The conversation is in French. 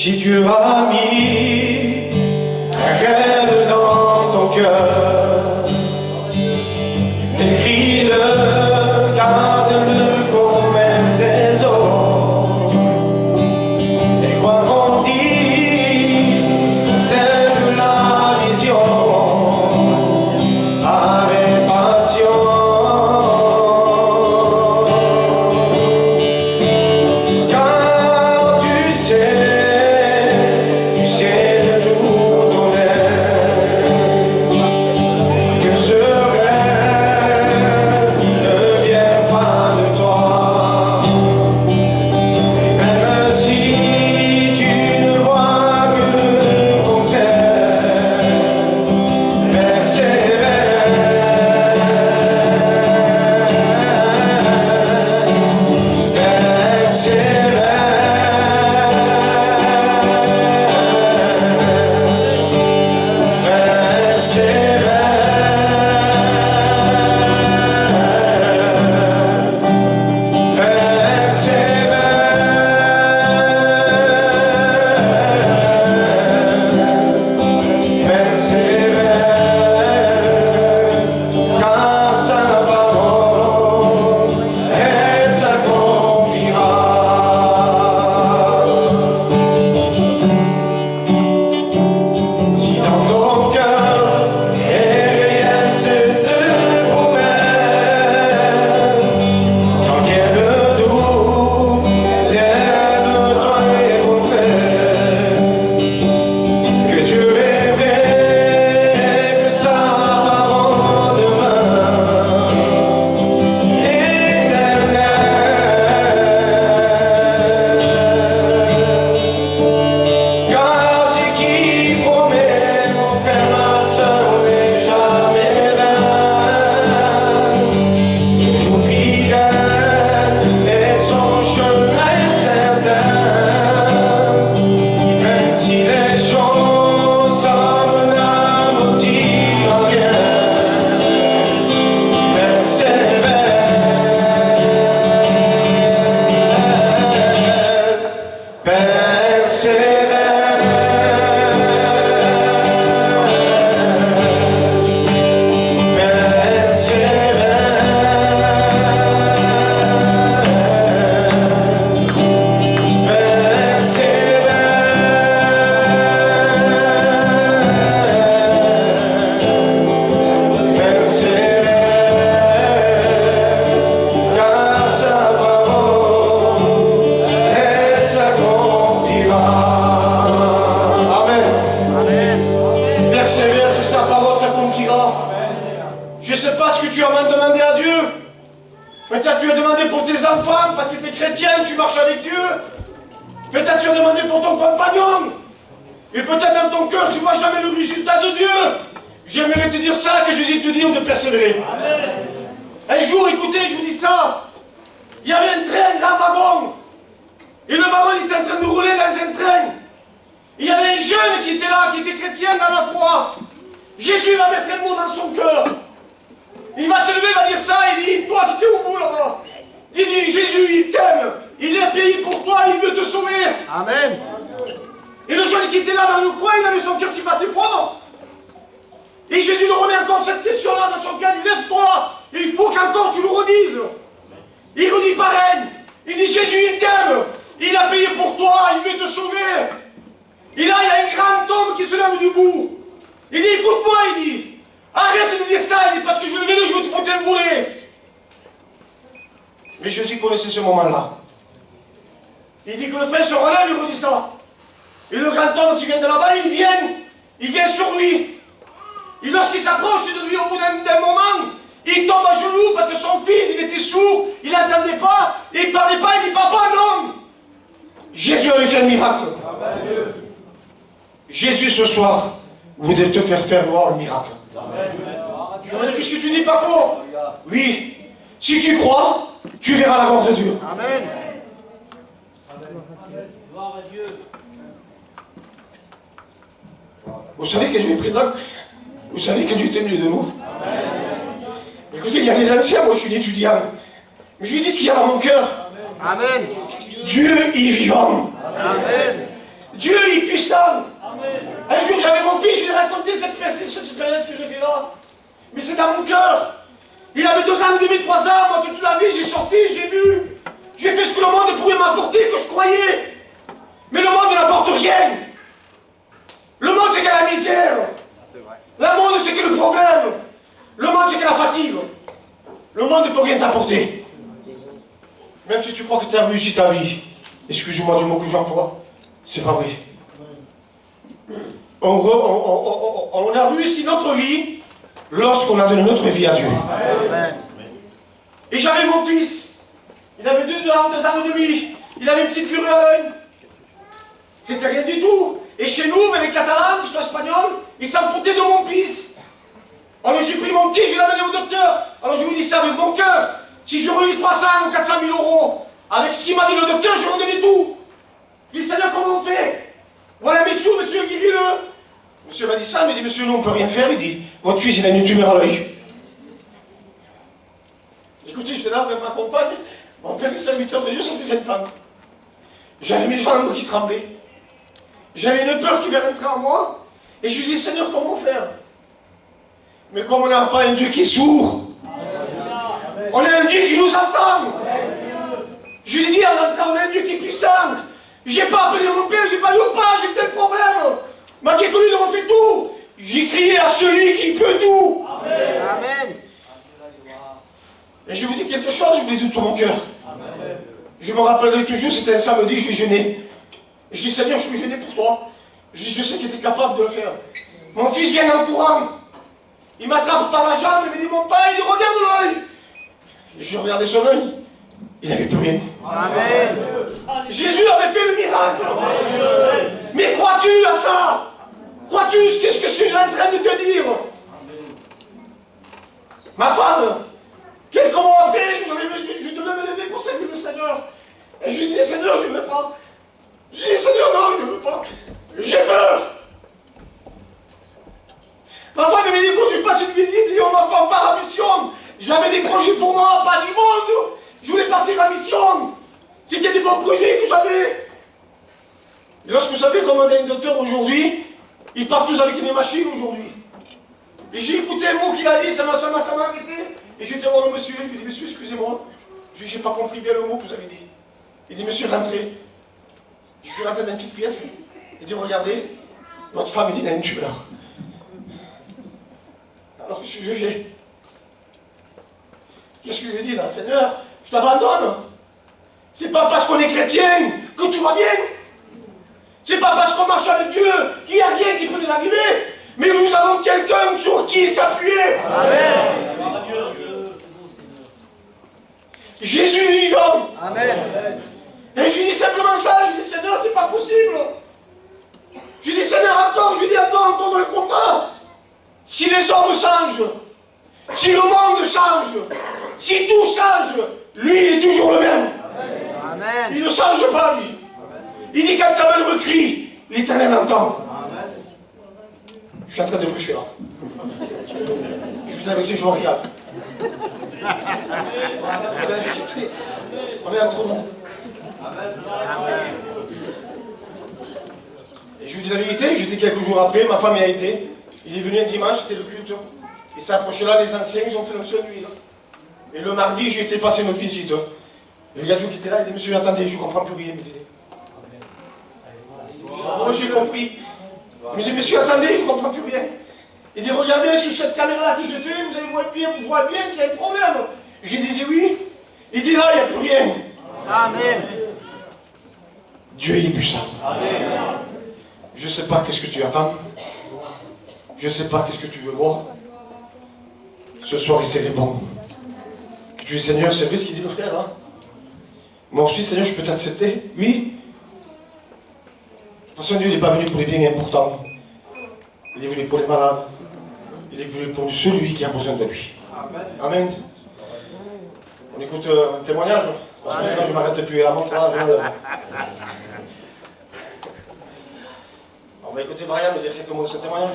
Si Dieu a mis un rêve dans ton cœur, écris-le, garde-le comme un trésor. Et quoi qu'on dise, telle la vision, avec passion. Car tu sais de tout donner, que ce rêve ne vient pas de toi. Même si tu ne vois que le contraire, persévère, car sa parole, elle s'accomplira. Si dans ton cœur éveille cette promesse, quand il y a le doute, lève-toi et confesse que Dieu est vrai et que sa parole demeure éternelle. Car c'est qui promet, mon frère, ma soeur, n'est jamais vain, toujours fidèle et son chemin est certain. Même si les choses semblent n'aboutir à rien, car sa parole, elle s'accomplira. Amen. Persévère, que sa parole s'accomplira. Je ne sais pas ce que tu as même demandé à Dieu. Peut-être tu as demandé pour tes enfants, parce que tu es chrétien, tu marches avec Dieu. Peut-être tu as demandé pour ton compagnon. Et peut-être dans ton cœur, tu ne vois jamais le résultat de Dieu. J'aimerais te dire ça, que Jésus te dit de persévérer. Un jour, écoutez, je vous dis ça. Il y avait un train, un grand wagon. Et le wagon il était en train de rouler dans un train. Il y avait un jeune qui était là, qui était chrétien dans la foi. Jésus va mettre un mot dans son cœur. Il va se lever, il va dire ça, il dit, toi qui t'es au bout là-bas. Il dit, Jésus, il t'aime. Il est payé pour toi, il veut te sauver. Amen. Et le jeune qui était là dans le coin, il avait son cœur qui battait fort. Et Jésus lui remet encore cette question-là dans son cœur. Il dit, lève-toi, il faut qu'encore tu le redises. Il redit pareil. Il dit, Jésus, il t'aime. Il a payé pour toi, il veut te sauver. Et là, il y a un grand homme qui se lève debout. Il dit, écoute-moi, il dit, arrête de dire ça, il dit, parce que je vais venir, je vais te foutre un boulet. Mais Jésus connaissait ce moment-là. Il dit que le train se relève, il redit ça. Et le grand homme qui vient de là-bas, il vient sur lui. Et lorsqu'il s'approche de lui au bout d'un moment, il tombe à genoux parce que son fils, il était sourd, il n'entendait pas, il ne parlait pas, il dit, papa, non. Jésus avait fait un miracle. Amen. Jésus, ce soir, voudrait te faire voir le miracle. Amen. Qu'est-ce que tu dis, Paco? Oui. Si tu crois, tu verras la gloire de Dieu. Amen. Gloire à Dieu. Vous savez que Dieu est présent. Vous savez que Dieu est au milieu de nous. Amen. Écoutez, il y a des anciens, moi je suis étudiant. Mais je lui dis ce qu'il y a dans mon cœur. Amen. Dieu est vivant. Amen. Dieu est puissant. Un jour, j'avais mon fils, je lui ai raconté cette expérience que j'ai fait là. Mais c'est dans mon cœur. Il avait 2 ans et demi, 3 ans. Moi, toute la vie, j'ai sorti, j'ai vu. J'ai fait ce que le monde pouvait m'apporter, que je croyais. Mais le monde n'apporte rien. Le monde, c'est que la misère. Le monde, c'est que le problème. Le monde, c'est que la fatigue. Le monde ne peut rien t'apporter. Même si tu crois que tu as réussi ta vie, excusez-moi du mot que j'emploie, c'est pas vrai. On a réussi notre vie lorsqu'on a donné notre vie à Dieu. Amen. Et j'avais mon fils. Il avait 2 ans et demi. Il avait une petite fureur à l'œil. C'était rien du tout. Et chez nous, les Catalans, qui sont espagnols, ils s'en foutaient de mon fils. Alors j'ai pris mon petit, je l'ai amené au docteur. Alors je vous dis ça avec mon cœur. Si j'aurais eu 300 ou 400 000 euros, avec ce qu'il m'a dit le docteur, je lui ai donné tout. Je lui ai dit, Seigneur, comment on fait? Voilà, monsieur, guéris-le. Monsieur m'a dit ça, il m'a dit, monsieur, nous, on ne peut rien faire. Il dit, votre fils, il a une tumeur à l'œil. Écoutez, j'étais là avec ma compagne. Mon père est serviteur de Dieu, ça fait 20 ans. J'avais mes jambes qui tremblaient. J'avais une peur qui venait rentrer en moi. Et je lui dis, Seigneur, comment faire? Mais comme on n'a pas un Dieu qui est sourd, on a un Dieu qui nous entend. Je lui dis en rentrant, on a un Dieu qui est puissant. J'ai pas appelé mon père, j'ai pas dit au pas, j'ai tel problème. Malgré que lui, il refait tout. J'ai crié à celui qui peut tout. Amen. Et je vous dis quelque chose, je vous le dis de tout mon cœur. Je me rappellerai toujours, c'était un samedi, je vais jeûner. Et je dis, Seigneur, je vais jeûner pour toi. Je dis, je sais que tu es capable de le faire. Mon fils vient en courant. Il m'attrape par la jambe, il me dit, mon père, il dit, regarde l'œil. Et je regardais son œil. Il n'avait plus rien. Amen. Jésus avait fait le miracle. Mais crois-tu à ça? Crois-tu qu'est-ce que je suis en train de te dire? Ma femme, quelques mois après, je devais me lever pour servir le Seigneur. Et je lui dis, Seigneur, je ne veux pas. Je dis, Seigneur, non, je ne veux pas. J'ai peur. Ma femme me dit, écoute, je passe une visite, et on m'en pas à mission. J'avais des projets pour moi, pas du monde. Je voulais partir en mission. C'était des bons projets que j'avais. Et lorsque vous savez comment on a un docteur aujourd'hui, ils partent tous avec une machine aujourd'hui. Et j'ai écouté un mot qu'il a dit, ça m'a arrêté. Et j'ai été voir le monsieur, je lui ai dit, monsieur, excusez-moi, je n'ai pas compris bien le mot que vous avez dit. Il dit, monsieur, rentrez. Je suis rentré dans une petite pièce. Il dit, regardez, votre femme, il a une tumeur. Alors, je viens. Qu'est-ce que je lui ai dit là? Seigneur, je t'abandonne. C'est pas parce qu'on est chrétien que tout va bien. C'est pas parce qu'on marche avec Dieu qu'il n'y a rien qui peut nous arriver. Mais nous avons quelqu'un sur qui s'appuyer. Amen. Jésus est vivant. Amen. Et je lui dis simplement ça. Je lui dis, Seigneur, c'est pas possible. Je lui dis, Seigneur, attends. Je lui dis, attends, encore dans le combat. Si les hommes changent, si le monde change, si tout change, lui, il est toujours le même. Amen. Il ne change pas, lui. Il dit, quand ta main recrie, l'Éternel entend. Amen. Je suis en train de prêcher là. Je vous avais dit, je vous regarde. On est entre nous. Et je vous dis la vérité, j'étais quelques jours après, ma femme y a été. Il est venu un dimanche, c'était le culte. Il s'est approché là, les anciens, ils ont fait notre nuit là. Et le mardi, j'ai été passer notre visite. Le gars qui était là, il dit, monsieur, attendez, je ne comprends plus rien. Moi, j'ai compris. Mais j'ai dit, monsieur, attendez, je ne comprends plus rien. Il dit, regardez, sur cette caméra que je fais, vous allez voir bien qu'il y a un problème. J'ai dit, oui. Il dit, là, il n'y a plus rien. Amen. Dieu est puissant. Amen. Je ne sais pas qu'est-ce que tu attends. Je ne sais pas qu'est-ce que tu veux voir. Ce soir, il serait bon. Que tu es Seigneur, c'est vrai ce qu'il dit le frère. Hein? Moi aussi, Seigneur, je peux t'accepter. Oui. De toute façon, Dieu n'est pas venu pour les biens importants. Il est venu pour les malades. Il est venu pour celui qui a besoin de lui. Amen. Amen. On écoute un témoignage. Parce que sinon, je ne m'arrête plus. La montrage. On va écouter Brian nous dire quelques mots de ce témoignage.